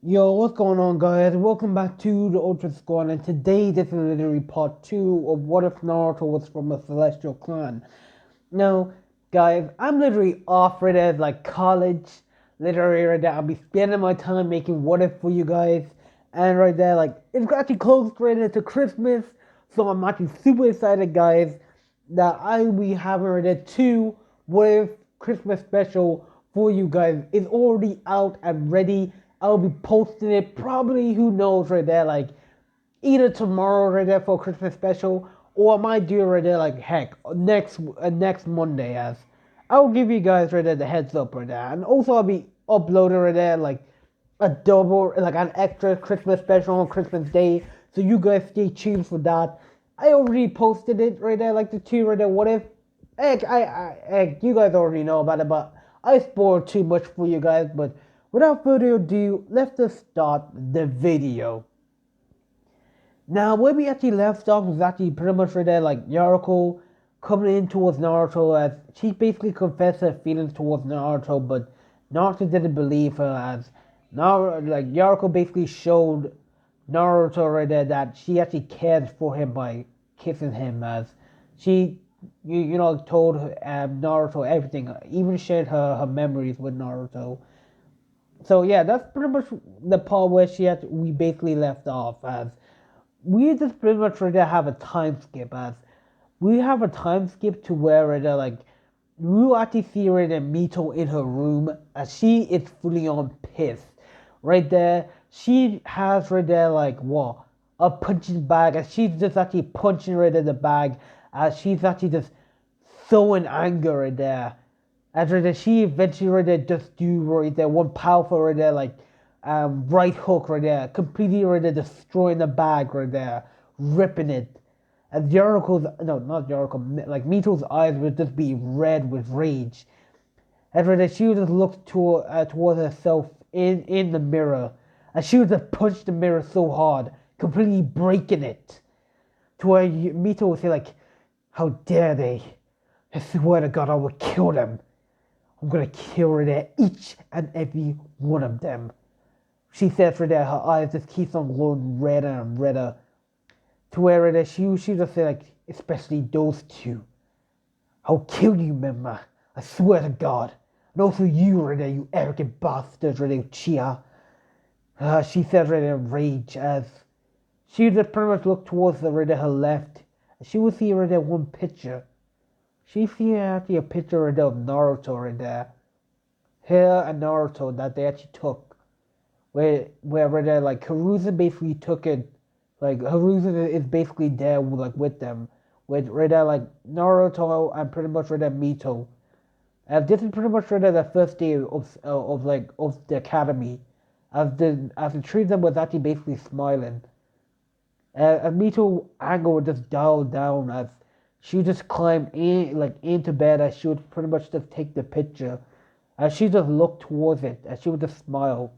Yo, what's going on, guys? Welcome back to the Ultra Squad, and today this is literally part 2 of What If Naruto Was from a Celestial Clan. Now, guys, I'm literally off right at like college, literally right there. I'll be spending my time making What If for you guys, and right there, like, it's actually close right into Christmas, so I'm actually super excited, guys, that I will be having right there 2 What If Christmas special for you guys. It's already out and ready. I'll be posting it probably, who knows, right there, like either tomorrow right there for Christmas special, or I might do it right there like heck next Monday. As I'll give you guys right there the heads up right there, and also I'll be uploading right there like a double, like an extra Christmas special on Christmas Day. So you guys stay tuned for that. I already posted it right there, like the 2 right there. What if? Heck, heck, you guys already know about it, but I spoiled too much for you guys. But without further ado, let's just start the video. Now, where we actually left off was actually pretty much right there, like Yaruko coming in towards Naruto as she basically confessed her feelings towards Naruto, but Naruto didn't believe her as Naruto, like Yaruko basically showed Naruto right there that she actually cares for him by kissing him as she, told Naruto everything, even shared her memories with Naruto. So yeah, that's pretty much the part where we basically left off as we just pretty much ready to have a time skip as we have a time skip to where it like we will actually see right there Mito in her room as she is fully on piss. Right there, she has right there like what a punching bag and she's just actually punching right in the bag as she's actually just so in anger right there. After that, she eventually right there just do right there one powerful right there like right hook right there, completely right there destroying the bag right there, ripping it. And Jericho's no, not Jericho, like Mito's eyes would just be red with rage. After that, she would just look towards herself in the mirror, and she would just punch the mirror so hard, completely breaking it, to where Mito would say like, "How dare they! I swear to God, I will kill them. I'm gonna kill each and every one of them." She says for that her eyes just keeps on glowing redder and redder. To where she just say like, especially those two. I'll kill you, Mema. I swear to God. And also you, Rene, you arrogant bastard, Rene Chia. She says Rene in rage as she just pretty much looked towards the Rene her left. She would see Rene one picture. She see actually a picture of Naruto right there. Her and Naruto that they actually took. Where they like Haruzen basically took it, like Haruzen is basically there like with them, with right there like Naruto and pretty much right there Mito. And this is pretty much right there the first day of the academy, as the three of them was actually basically smiling. And Mito anger would just dial down as she would just climb in like into bed as she would pretty much just take the picture, as she just looked towards it as she would just smile.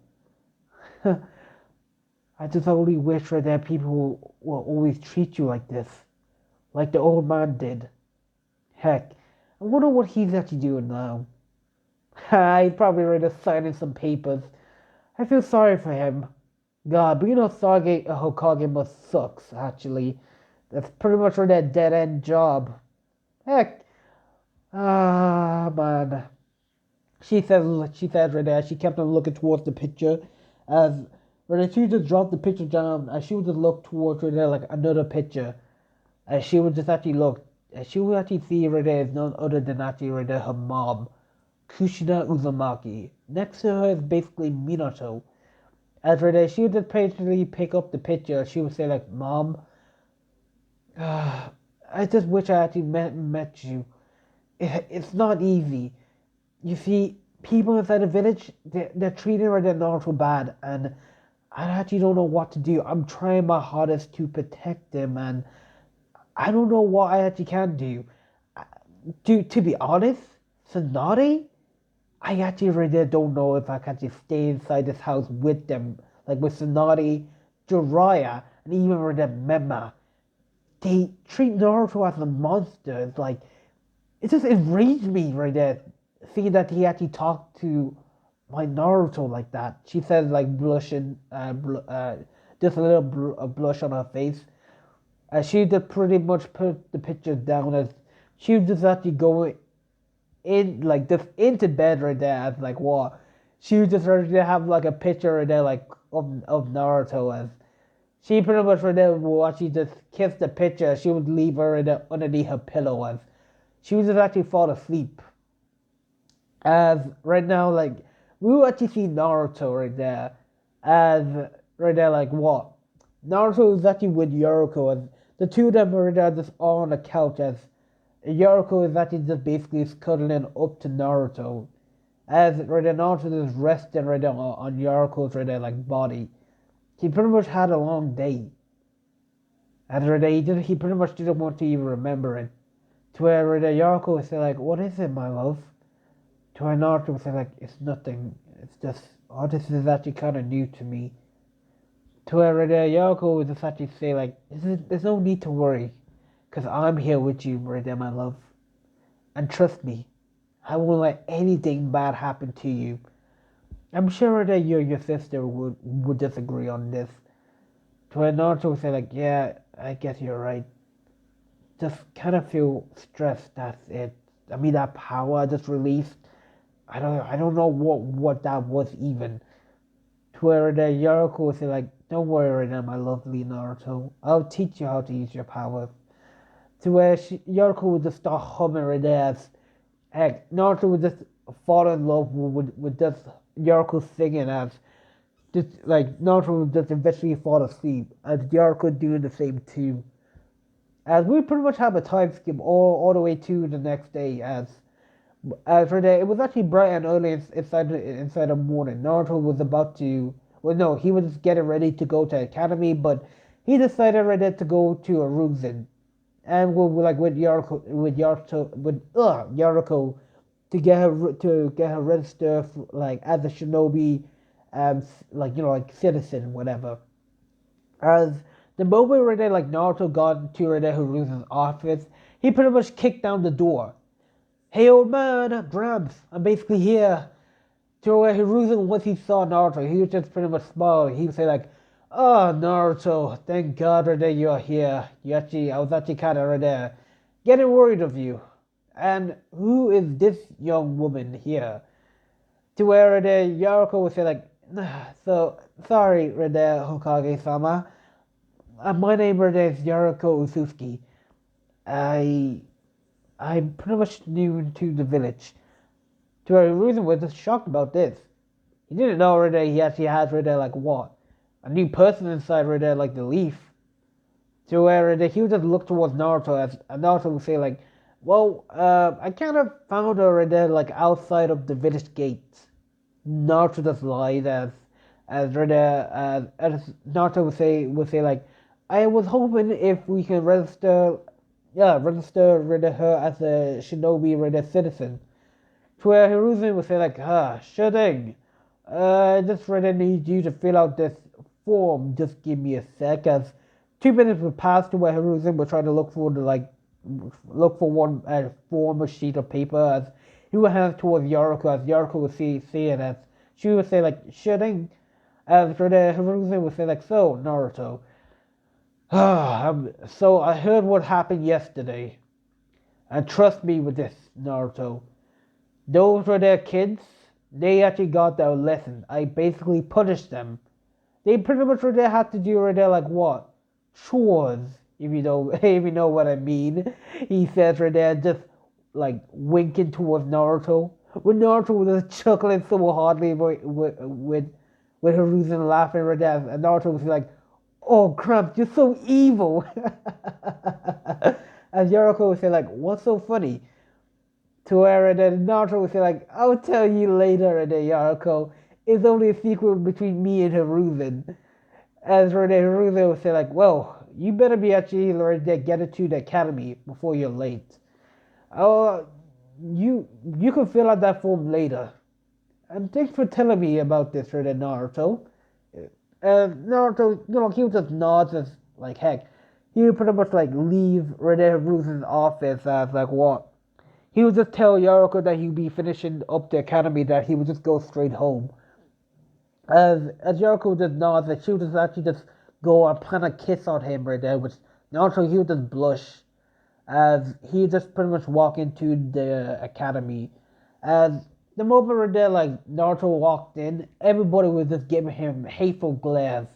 I just only wish that people will always treat you like this, like the old man did. Heck, I wonder what he's actually doing now. He's probably ready to sign in some papers. I feel sorry for him. God, being a Hokage must sucks, actually. That's pretty much that dead end job. Heck, man. She says right there, she kept on looking towards the picture as when she just dropped the picture down and she would just look towards right there like another picture. And she would just actually look and she would actually see right there is none other than actually right there her mom, Kushina Uzumaki. Next to her is basically Minato. As right there, she would just patiently pick up the picture. She would say like, "Mom, I just wish I actually met you. It's not easy. You see, people inside the village, they're treating her not so bad, and I actually don't know what to do. I'm trying my hardest to protect them, and I don't know what I actually can do. To be honest, Sonari, I actually really don't know if I can just stay inside this house with them, like with Sonari, Jiraiya, and even with the Mema. They treat Naruto as a monster. It's like it just enraged me right there, seeing that he actually talked to. my Naruto like that. She said like blushing, just a little blush on her face. She just pretty much put the picture down as she was just actually going in like just into bed right there as like what she was just ready to have like a picture right there like of Naruto as she pretty much right there will actually just kiss the picture. She would leave her right there underneath her pillow as she was just actually fall asleep. As right now like we will actually see Naruto right there as right there like what Naruto is actually with Yoriko and the two of them are right there just all on the couch as Yoriko is actually just basically cuddling up to Naruto. As right there, Naruto is resting right there on Yoriko's right there like body. He pretty much had a long day. And right there, he pretty much didn't want to even remember it. To where right there, Yoriko would say like, "What is it, my love?" To where Naruto would say like, "It's nothing. It's just, oh, this is actually kind of new to me." To where right there, Yoriko would just actually say like, "There's no need to worry, cause I'm here with you right there, my love. And trust me, I won't let anything bad happen to you." I'm sure that you and your sister would disagree on this. To where Naruto would say like, "Yeah, I guess you're right. Just kind of feel stressed. That's it. I mean that power I just released. I don't know what that was even." To where the Yoriko would say like, "Don't worry right now, my lovely Naruto. I'll teach you how to use your power." To where Yoriko would just start humming right there as heck, Naruto would just fall in love with just Yoriko singing as just like Naruto would just eventually fall asleep as Yoriko doing the same too. As we pretty much have a time skip all the way to the next day as for the it was actually bright and early inside the morning. Naruto was about to well no, he was getting ready to go to academy, but he decided right there to go to Aruzen and with Yaruko to get her register like as a shinobi, like like citizen whatever. As the moment where they like Naruto got into Rede Hiruzen's office, he pretty much kicked down the door. "Hey old man, Gramps, I'm basically here." To where Hiruzen once he saw Naruto, he was just pretty much smiling. He would say like, "Oh Naruto, thank God that you're here. I was actually kind of right there, getting worried of you. And who is this young woman here?" To where the Yaruko would say like, "So sorry, right there, Hokage-sama. My name right there is Yaruko Usuki. I I'm pretty much new to the village." To where Hiruzen was just shocked about this. He didn't know right there he actually had right there like what? A new person inside right there like the leaf. To where he would just look towards Naruto as and Naruto would say like, "Well, I kind of found her right there like outside of the village gate." Naruto just lied as right there as Naruto would say like, "I was hoping if we can register right there her as a shinobi right there citizen." To where Hiruzen would say like, sure thing. I just really need you to fill out this form. Just give me a sec." As 2 minutes would pass to where Hiruzen would try to look for one form or sheet of paper as he would hand it towards Yaruko as Yaruko would see it as she would say like, "Sure thing." As for the Hiruzen would say like, "So Naruto, so I heard what happened yesterday, and trust me with this, Naruto. Those were their kids. They actually got their lesson. I basically punished them. They pretty much what they had to do right there, like what? Chores, if you know, if you know what I mean." He says right there, just like winking towards Naruto. When Naruto was just chuckling so hardly with Hiruzen laughing right there, and Naruto was like, "Oh crap, you're so evil." As Yaruko would say like, "What's so funny?" To where then Naruto would say like, "I'll tell you later, and then Yaruko. It's only a secret between me and Hiruzen." As for the Hiruzen would say like, "Well, you better be actually right there, get it to the academy before you're late. Oh, you can fill out that form later. And thanks for telling me about this, for the Naruto." Naruto, he would just nods as like heck. He would pretty much like leave right there Hiruzen's office as like what? he would just tell Yaruko that he'd be finishing up the academy, that he would just go straight home. As Yaruko would just nod, that she would just actually just go and plant a kiss on him right there, which Naruto, he would just blush as he just pretty much walk into the academy. As the moment right there, like Naruto walked in, everybody was just giving him hateful glares.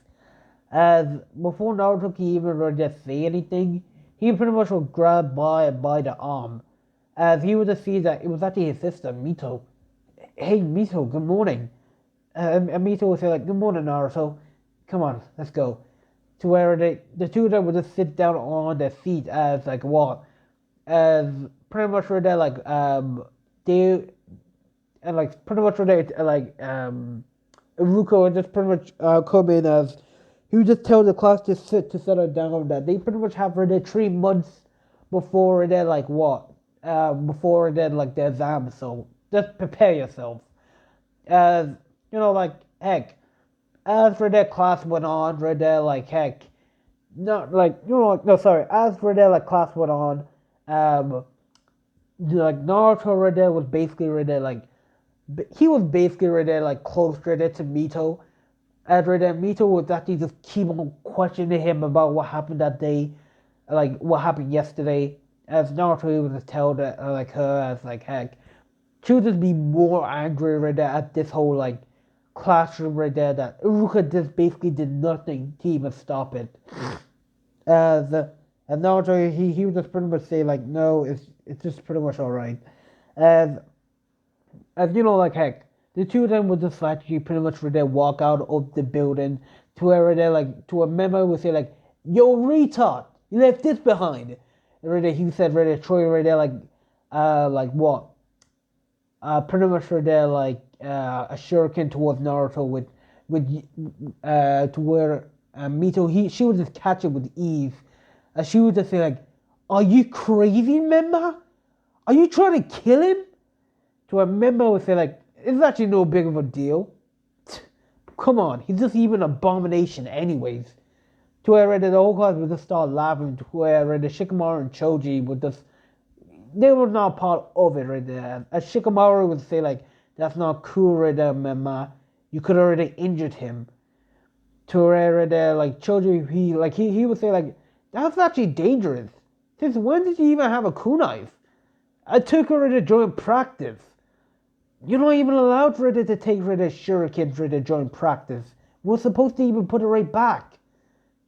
As before Naruto could even really just say anything, he pretty much was grabbed by the arm. As he would just see that it was actually his sister, Mito. Hey Mito, good morning. And Mito would say like, good morning Naruto. Come on, let's go. To where the two of them would just sit down on their seat as like what? As pretty much where they're like they and like pretty much where they Iruko would just pretty much come in as he would just tell the class to settle down, that they pretty much have their 3 months before they're like what? Before they're like the exam, so just prepare yourself. As like heck, as for their class went on, for their like heck, not like like no sorry, as for their like class went on, like Naruto right there was basically right there like he was basically right there like close right there to Mito. As right there, Mito was actually just keep on questioning him about what happened that day, like what happened yesterday. As Naruto was just tell that like her as like heck, she would just be more angry right there at this whole like classroom right there, that Iruka just basically did nothing to even stop it. As and Naruto he would just pretty much say like no, it's just pretty much alright. As like heck, the two of them would just actually pretty much right there walk out of the building to where they like to a member would say like, yo retard, you left this behind. And right there he said right there Troy right there like what? Pretty much right there like a shuriken towards Naruto with to where Mito she would just catch it with ease. She would just say like, are you crazy, member? Are you trying to kill him? To a member would say like, it's actually no big of a deal. Come on, he's just even an abomination anyways. To where the whole class would just start laughing, to where the Shikamaru and Choji would just, they were not part of it right there. As Shikamaru would say like, that's not cool right there, member. You could already injured him. To where like Choji, he would say like, that's actually dangerous. Since when did you even have a kunai? I took her to join practice. You're not even allowed for it to take rid of shurikens for it to join practice. We're supposed to even put it right back.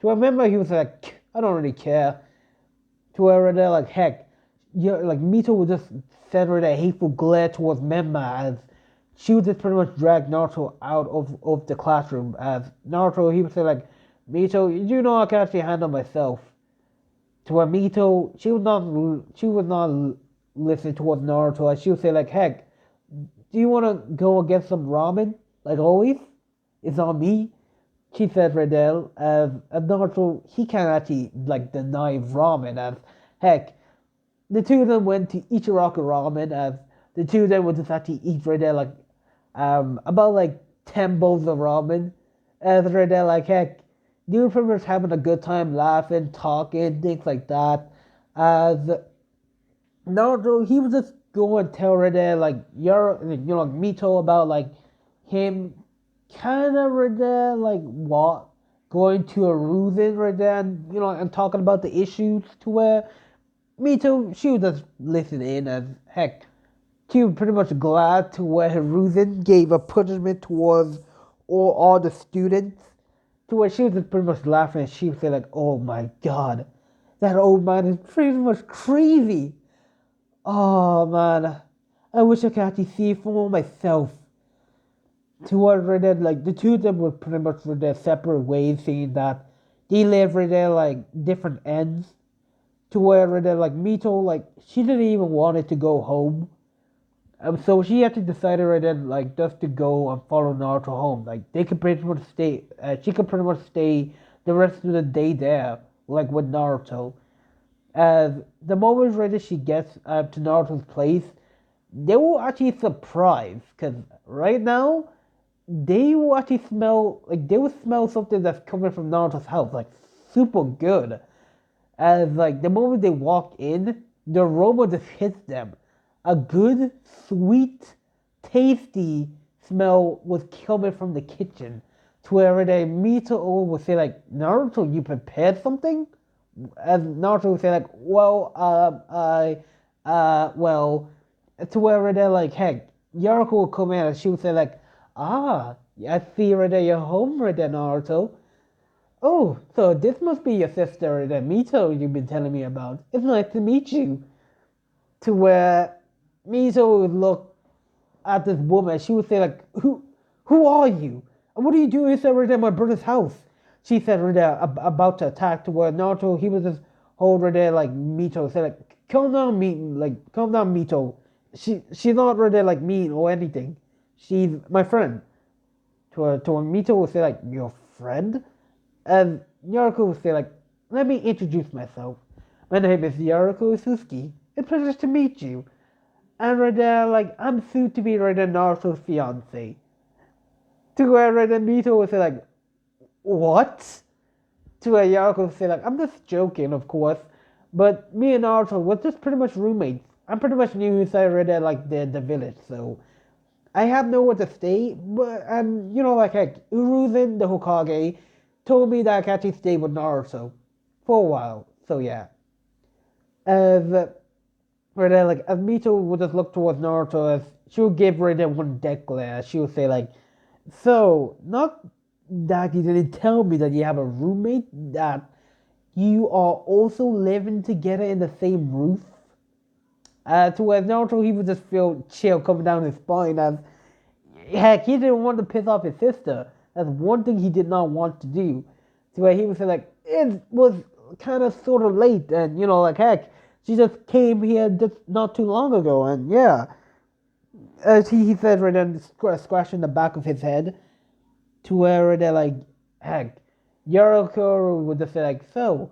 To remember, he was like, I don't really care. To where they're like, heck, like Mito would just send her a hateful glare towards Memma as she would just pretty much drag Naruto out of the classroom. As Naruto, he would say like, Mito, you know I can actually handle myself. To where Mito, she would not listen towards Naruto, as she would say like, heck, do you want to go and get some ramen? Like always? It's on me. She said Redell, and Naruto, he can't actually, like, deny ramen, as, heck, the two of them went to Ichiraku ramen, as the two of them would just actually eat Redell, like, about, like, 10 bowls of ramen, as Redell, like, heck, they were pretty much having a good time laughing, talking, things like that, as Naruto, he would just go and tell Redell, like, like, Mito about, like, him kind of right there, like what, going to a Ruzin right there, and and talking about the issues, to where Mito, she was just listening in, and heck, she was pretty much glad to where Ruzin gave a punishment towards all the students, to where she was just pretty much laughing, and she would say like, oh my god, that old man is pretty much crazy. Oh man, I wish I could actually see it for myself. To where they like the two of them were pretty much for their separate ways, saying that they live for their like different ends. To where they like Mito, like she didn't even want it to go home, so she had to decide right then like just to go and follow Naruto home. Like they could pretty much stay. She could pretty much stay the rest of the day there, like with Naruto. As the moment right she gets to Naruto's place, they were actually surprised because right now they will actually smell like they will smell something that's coming from Naruto's house, like super good. As like the moment they walk in, the aroma just hits them. a good, sweet, tasty smell was coming from the kitchen. To where the Mito would say like, Naruto, you prepared something? And Naruto would say like, well, well, to where they're like, heck, Yariko would come in and she would say like, ah, I see right there you're home right there, Naruto. Oh, so this must be your sister, the Mito you've been telling me about. It's nice to meet you. To where Mito would look at this woman, she would say like, who are you? And what are you doing inside right there at my brother's house? She said right there about to attack to where Naruto, he was just hold right there like Mito, said like, calm down Mito. She's not right there like mean or anything. She's my friend. To her Mito would say like, your friend? And Yaruko would say like, let me introduce myself. My name is Yaruko Suzuki. It's a pleasure to meet you. And right there, like, I'm soon to be right there Naruto's fiance. To where right there Mito would say like, what? To where Yaruko would say like, I'm just joking, of course. But me and Naruto were just pretty much roommates. I'm pretty much new inside right there like the village, so I have nowhere to stay, but like heck, Uruzin the Hokage told me that I can actually stay with Naruto for a while. So yeah, as right there, like as Mito would just look towards Naruto, as she would give right there one deck glare. She would say like, "So not that you didn't tell me that you have a roommate, that you are also living together in the same roof." To where Naruto, he would just feel chill coming down his spine as heck, he didn't want to piss off his sister. That's one thing he did not want to do. To where he was like, it was kind of sort of late, and like heck, she just came here just not too long ago, and yeah, as he said right then, scratching the back of his head, to where they're like, heck, Yoroko would just say like, so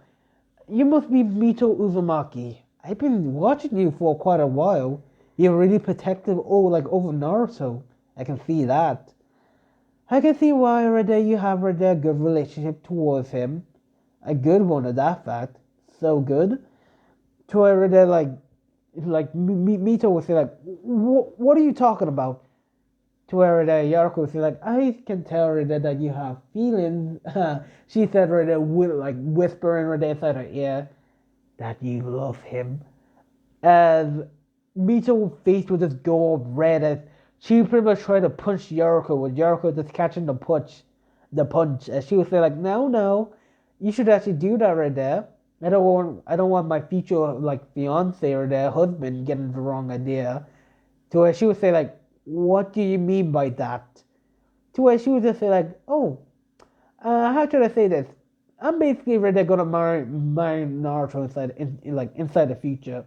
you must be Mito Uzumaki. I've been watching you for quite a while. You're really protective over Naruto. I can see that. I can see why right there you have right there a good relationship towards him. A good one at that fact. So good. To where right there Mito would say like, what are you talking about? To where right there Yariko would say like, I can tell right there that you have feelings. She said right there whispering right there inside her ear that you love him. As Mito's face would just go red as she pretty much tried to punch Yoriko, with Yoriko just catching the punch. As she would say like, no, you should actually do that right there. I don't want my future like fiance or their husband getting the wrong idea. To where she would say like, what do you mean by that? To where she would just say like, oh, how should I say this? I'm basically right there gonna marry Naruto inside the future.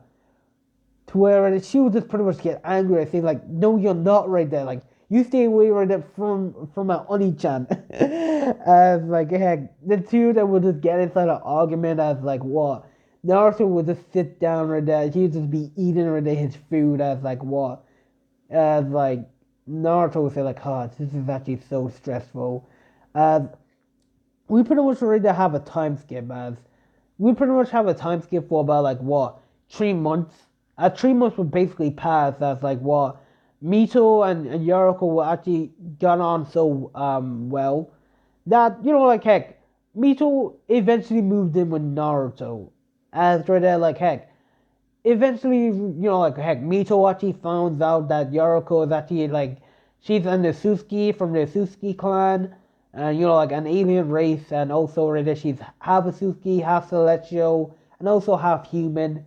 To where she would just pretty much get angry and say like, no, you're not right there. Like, you stay away right there from my Oni-chan. As like, heck, the two that would just get inside an argument as like what? Naruto would just sit down right there. He would just be eating right there his food as like what? As like Naruto would say like, oh, this is actually so stressful. As we pretty much already have a time skip as we pretty much have a time skip for about like what 3 months. 3 months would basically pass as like what Mito and Yoriko were actually got on so well that like heck Mito eventually moved in with Naruto as right there like heck eventually like heck Mito actually found out that Yoriko is actually like she's an Suzuki from the Suzuki clan and like an alien race and also right there she's half a Suzuki, half celestial and also half human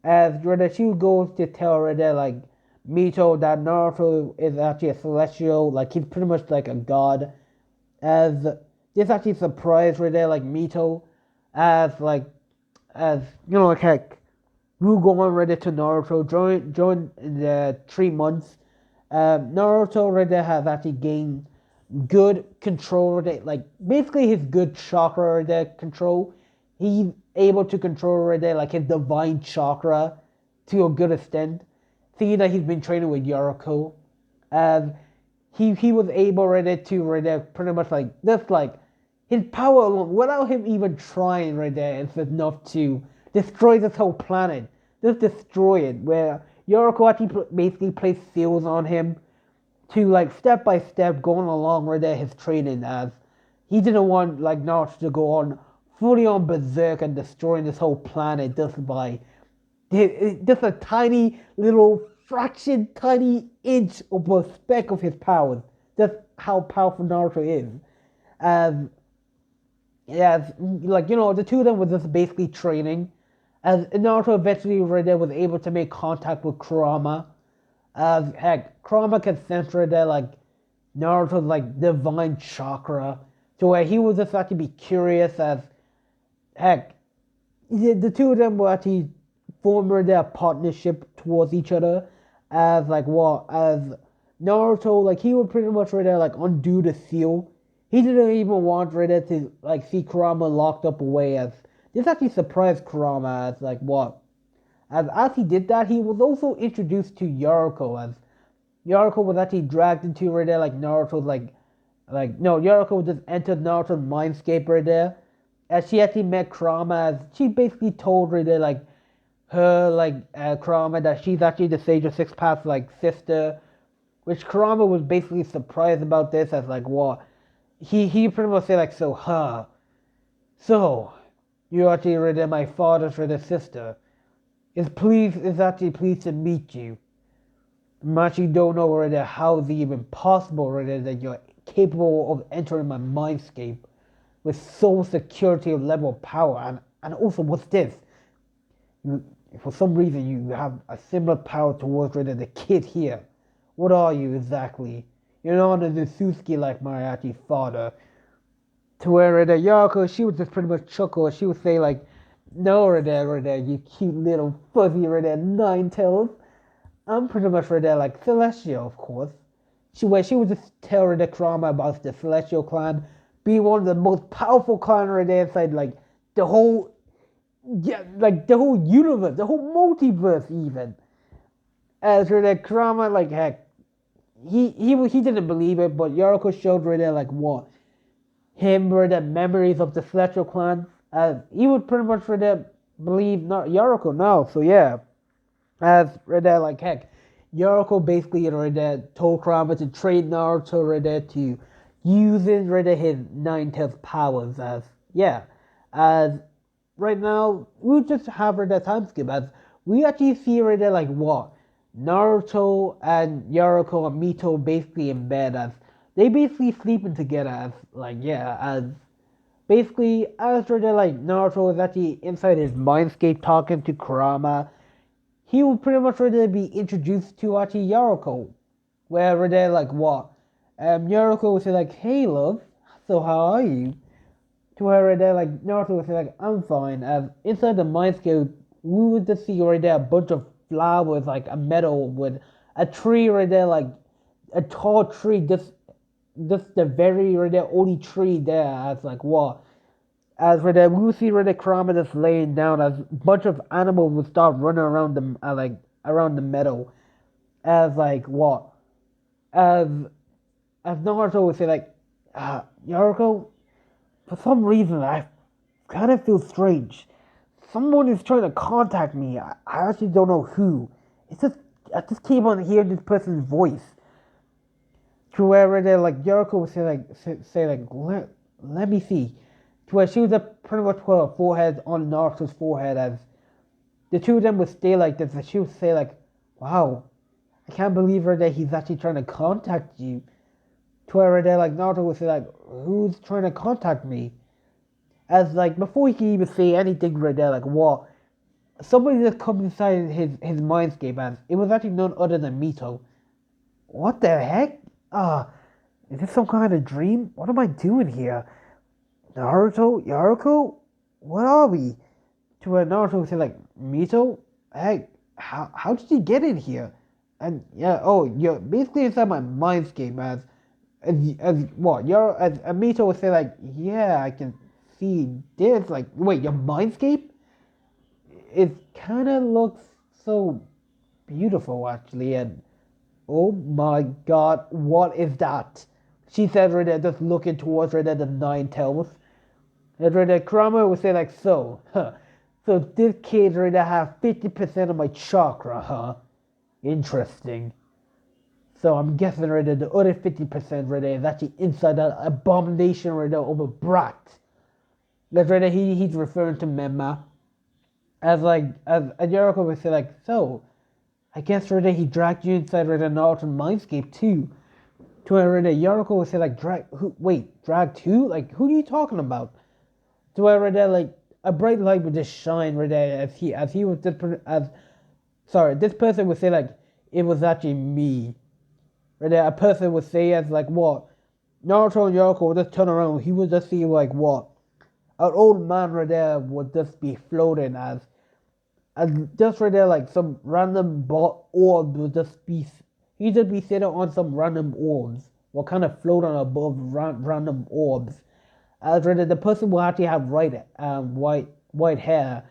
as Reda she goes to tell Reda like Mito that Naruto is actually a celestial, like he's pretty much like a god. As this actually surprised Reda like Mito, as like heck, we go on Reda to Naruto join the 3 months. Naruto Reda has actually gained good control Reda, like basically his good chakra Reda control. He's able to control Reda like his divine chakra to a good extent. Seeing that he's been training with Yoriko, and he was able Reda to Reda pretty much like just like his power alone, without him even trying Reda, is enough to destroy this whole planet. Just destroy it. Where Yoriko actually basically placed seals on him to like step by step going along with his training, as he didn't want like Naruto to go on fully on berserk and destroying this whole planet just by just a tiny little fraction, tiny inch of a speck of his powers. That's how powerful Naruto is. As yeah, like the two of them were just basically training. As Naruto eventually right there was able to make contact with Kurama. As heck, Kurama can sense right there like Naruto's like divine chakra, to where he was just actually be curious as heck. The two of them were actually forming their partnership towards each other, as like what as Naruto like he would pretty much right there like undo the seal. He didn't even want right there to like see Kurama locked up away, as this actually surprised Kurama as like what as he did that he was also introduced to Yaruko, as Yaruko was actually dragged into right there like Naruto's like no, Yaruko just entered Naruto's mindscape right there. As she actually met Kurama, as she basically told right there like her like Kurama that she's actually the Sage of Six Paths like sister, which Kurama was basically surprised about this, as like what he pretty much said like so you actually right there my father's right there sister is actually pleased to meet you. I actually don't know right there how it's even possible right there that you're capable of entering my mindscape with soul security level of power, and also what's this? You, for some reason you have a similar power towards right there the kid here. What are you exactly? You're not a Nisusuke like my actually father. To where right there, Yako, she would just pretty much chuckle. She would say like, "No, right there, you cute little fuzzy right there, nine tails. I'm pretty much right there like Celestial, of course." She would just tell her the drama about the Celestial clan being one of the most powerful clans right there inside like the whole like the whole universe, the whole multiverse even. As for the drama, like heck, he didn't believe it, but Yaruko showed right there like what him were the memories of the Celestial clan. As he would pretty much right there believe not Yaruko now. So yeah, as right there like heck, Yaruko basically right there told Kurama to train Naruto right there to using right there his nine tails powers, as yeah, as right now we'll just have right there time skip, as we actually see right there like what Naruto and Yaruko and Mito basically in bed, as they basically sleeping together, as like yeah, as basically as right there like Naruto is actually inside his mindscape talking to Kurama, he will pretty much ready to be introduced to actually Yaruko, where they're like what Yaruko will say like, "Hey love, so how are you?" To where they're like Naruto will say like, "I'm fine." As inside the mindscape, we would just see right there a bunch of flowers, like a meadow with a tree right there, like a tall tree, just the very right there only tree there. As like what as for the Lucy where the Kurama just laying down, as a bunch of animals would start running around the like around the meadow, as like what as Naruto would say like, Yaruko, for some reason I kind of feel strange. Someone is trying to contact me. I actually don't know who. It's just I just keep on hearing this person's voice. To where they like Yaruko would say like let me see. To where she was pretty much put her forehead on Naruto's forehead, as the two of them would stay like this, and she would say like, "Wow, I can't believe her that he's actually trying to contact you." To where they like Naruto would say like, "Who's trying to contact me?" As like before he can even say anything right there, like what? Somebody just comes inside his mindscape, as it was actually none other than Mito. What the heck? Is this some kind of dream? What am I doing here? Naruto, Yaruko, what are we? To where Naruto would say like, Mito, hey, how did you get in here? And yeah, oh, you're basically inside my mindscape, as what? As Mito would say like, yeah, I can see this. Like, wait, your mindscape? It kind of looks so beautiful actually, and oh my god, what is that? She said right there, just looking towards right there the nine tails. And right there, Kurama would say like, so this kid right there have 50% of my chakra, huh? Interesting. So I'm guessing right there, the other 50% right there is actually inside that abomination right there of a brat. Like right there, he's referring to Memma as like as Jericho would say like, so I guess right there he dragged you inside right there Naruto mindscape too. To where right there Jericho would say like drag who? Like who are you talking about? To where right there like a bright light would just shine right there as he was just as sorry, this person would say like it was actually me. Right there, a person would say as like what? Naruto and Yoko would just turn around, he would just see like what? An old man right there would just be floating as just right there like some random orb would just be he'd just be sitting on some random orbs or kind of floating above random orbs. As right there, the person will actually have white hair.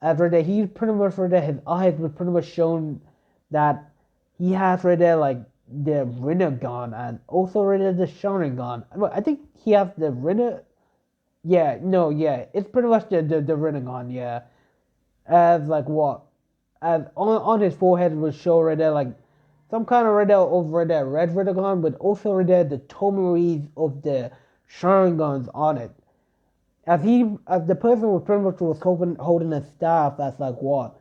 As right there, he pretty much right there, his eyes were pretty much shown that he has right there like the Rinnegan and also right there the Sharingan. I think he has the Rinne. Yeah, no, yeah, it's pretty much the Rinnegan. Yeah, as like what? As on his forehead was show right there like some kind of right there over right there red Rinnegan, but also right there the tomeries of the Sharingans on it. As the person was pretty much was holding a staff that's like what?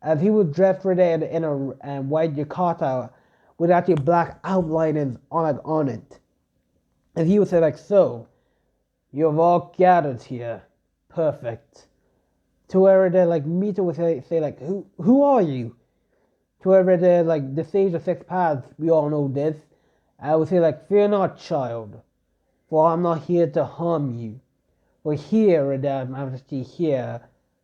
As he was dressed right there in a white yukata with actually black outlinings on it. And he would say like, so, you have all gathered here. Perfect. To where they like Mito would say like, who are you? To where they like the sage of six paths, we all know this. I would say like, fear not, child, for I'm not here to harm you. We're here, I'm actually here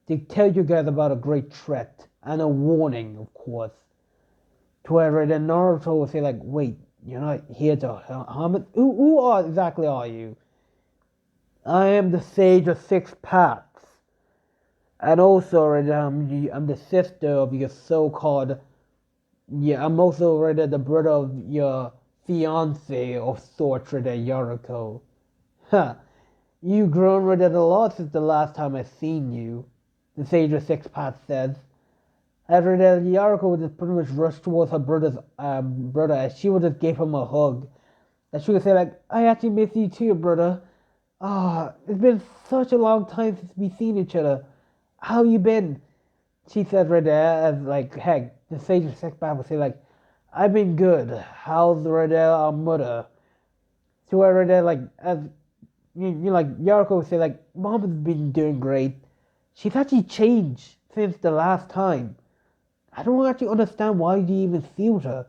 to tell you guys about a great threat and a warning, of course. To where then Naruto will say like, wait, you're not here to harm it? Exactly are you? I am the sage of six paths. And also, I'm the sister of your so-called, yeah, I'm also the brother of your fiance of sorts, Yoriko. Huh. You've grown rid of a lot since the last time I seen you, the Sage of Six Paths says. After that, Yariko would just pretty much rush towards her brother's brother as she would just give him a hug. And she would say like, I actually miss you too, brother. It's been such a long time since we've seen each other. How you been? She said right there as like, heck, the Sage of Six Paths would say like, I've been good. How's right there our mother? To where right there like as you like Yariko would say like mom has been doing great. She's actually changed since the last time. I don't actually understand why you even feel her.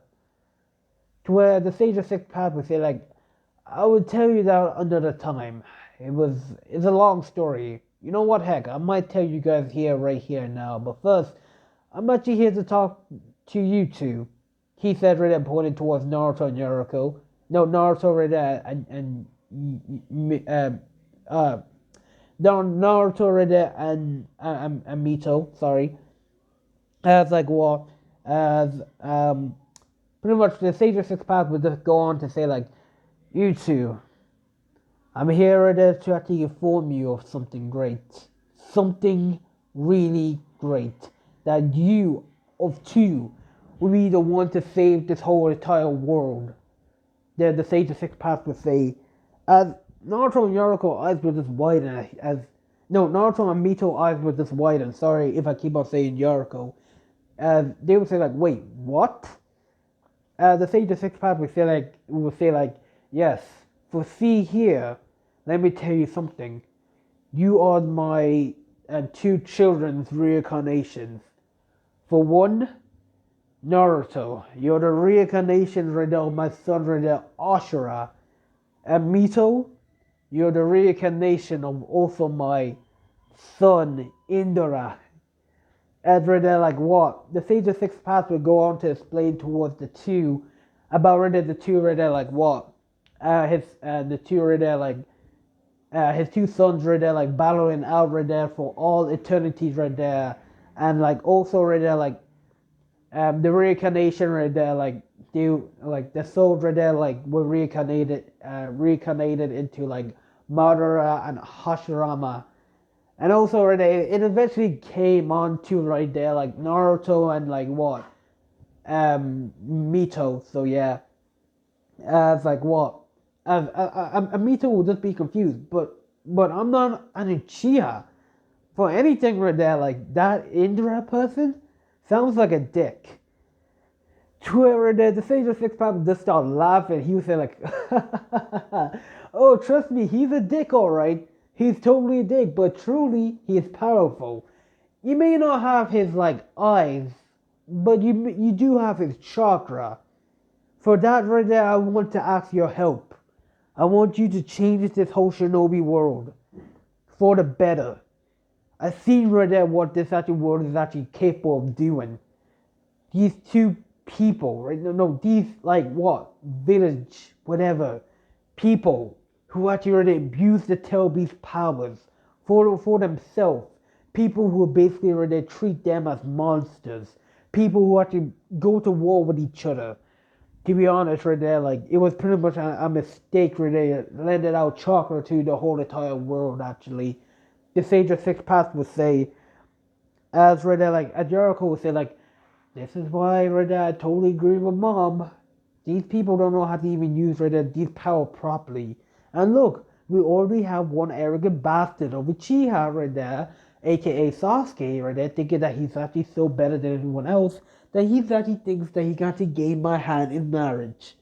To where the Sage of Six Paths would say like I would tell you that another time. It's a long story. You know what heck, I might tell you guys here right here now, but first I'm actually here to talk to you two. He said right there pointing towards Naruto and Yariko. No, Naruto right there and uh, Naruto Rede and Mito, sorry, as like well as pretty much the Sage of Six Paths would just go on to say like, you two, I'm here to actually inform you of something great, something really great, that you of two will be the one to save this whole entire world. The Sage of Six Paths would say, as Naruto and Yaruko eyes were just widen as no Naruto and Mito eyes were just widen. Sorry if I keep on saying Yaruko. They would say like, wait, what? The Sage of Six Paths would say like, yes. For see here, let me tell you something. You are my two children's reincarnations. For one, Naruto, you're the reincarnation of my son Ashura. And Mito, you're the reincarnation of also my son Indra. And they're like what? The Sage of Six Paths will go on to explain towards the two about the two like what? The two like his two sons like battling out for all eternity there, and like also like the reincarnation like they like the souls like were reincarnated into like Madara and Hashirama. And also it eventually came on to like Naruto and like what? Mito. So yeah, as like what? Mito will just be confused, but I'm not an Uchiha. For anything right there, like that Indra person sounds like a dick. Whoever the Sage of Six Paths just started laughing. He was saying like, "Oh, trust me, he's a dick, all right. He's totally a dick, but truly, he is powerful. You may not have his like eyes, but you do have his chakra. For that right there, I want to ask your help. I want you to change this whole shinobi world for the better. I see right there what this actual world is actually capable of doing. These two people, right? No, these like what village, whatever people who actually already abuse the Telby's powers for themselves. People who basically already treat them as monsters. People who actually go to war with each other. To be honest, right there, like it was pretty much a mistake, right there, lended out chocolate to the whole entire world. Actually, the Sage of Six Paths would say, as right there, like as Jericho would say, like this is why right there, I totally agree with Mom. These people don't know how to even use right there, these power properly. And look, we already have one arrogant bastard of Uchiha right there, aka Sasuke right there, thinking that he's actually so better than anyone else that he actually thinks that he got to gain my hand in marriage.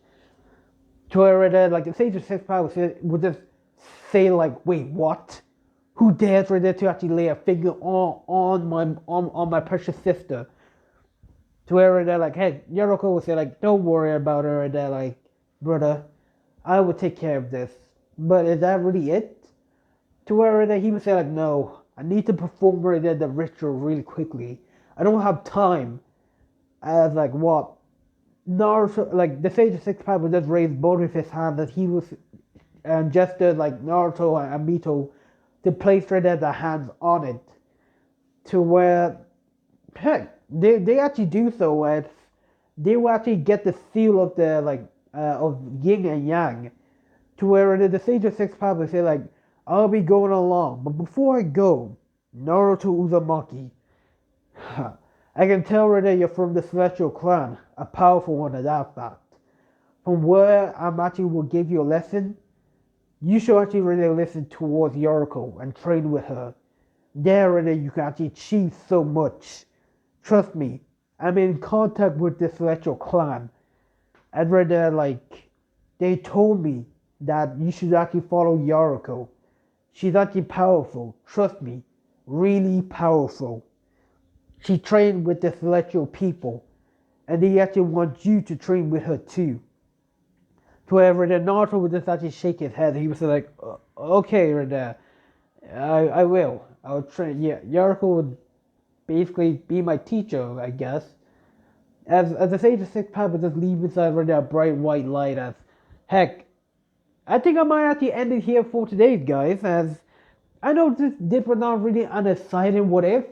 To where right there, like the Sage of Six Paths would just say like, wait, what? Who dares right there to actually lay a finger on my precious sister? To where they're like, hey, Yoroko would say like, don't worry about her. And they're like, brother, I will take care of this. But is that really it? To where he would say like, no, I need to perform the ritual really quickly. I don't have time. As like what? Naruto, like the Sage of Six Paths would just raise both of his hands as he was and gestured like Naruto and Mito to place right there their hands on it. To where, heck, they actually do so. They will actually get the seal of the like of yin and yang, to where the Sage of Six Paths say like, I'll be going along, but before I go, Naruto Uzumaki, I can tell right there you're from the Celestial Clan, a powerful one at that fact. From where I'm actually will give you a lesson, you should actually really listen towards Yoriko and train with her. There right there you can actually achieve so much. Trust me, I'm in contact with the Celestial Clan. And right there, like, they told me that you should actually follow Yoriko. She's actually powerful. Trust me, really powerful. She trained with the Celestial people, and they actually want you to train with her too. To wherever the Naruto would just actually shake his head. He was like, okay, right there. I will. I'll train. Yeah, Yoriko would basically be my teacher, I guess. As the Sage of Six Paths would just leave inside right there a bright white light as heck. I think I might actually end it here for today, guys, as I know this was not really an exciting what if,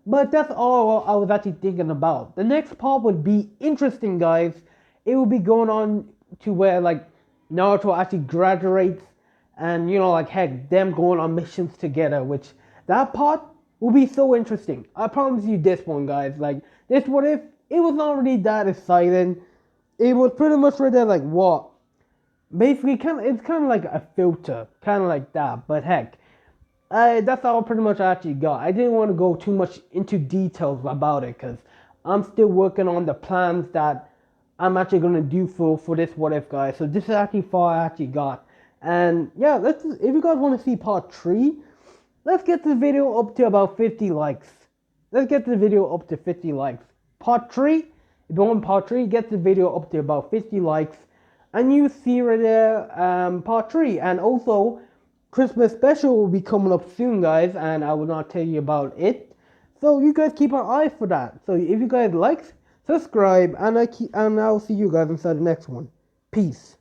but that's all I was actually thinking about. The next part would be interesting, guys. It will be going on to where like Naruto actually graduates, and you know like heck, them going on missions together, which that part will be so interesting. I promise you this one, guys. Like this what if it was not really that exciting. It was pretty much right there like what basically it's kind of like a filter, kind of like that. But heck, that's all pretty much I actually got. I didn't want to go too much into details about it because I'm still working on the plans that I'm actually gonna do for this what if, guys. So this is actually far I actually got. And yeah, if you guys want to see part 3, let's get this video up to about 50 likes. Let's get the video up to 50 likes. Part 3, if you want part 3, get the video up to about 50 likes. And you see right there part 3. And also, Christmas special will be coming up soon, guys. And I will not tell you about it. So you guys keep an eye for that. So if you guys like, subscribe. And I'll see you guys inside the next one. Peace.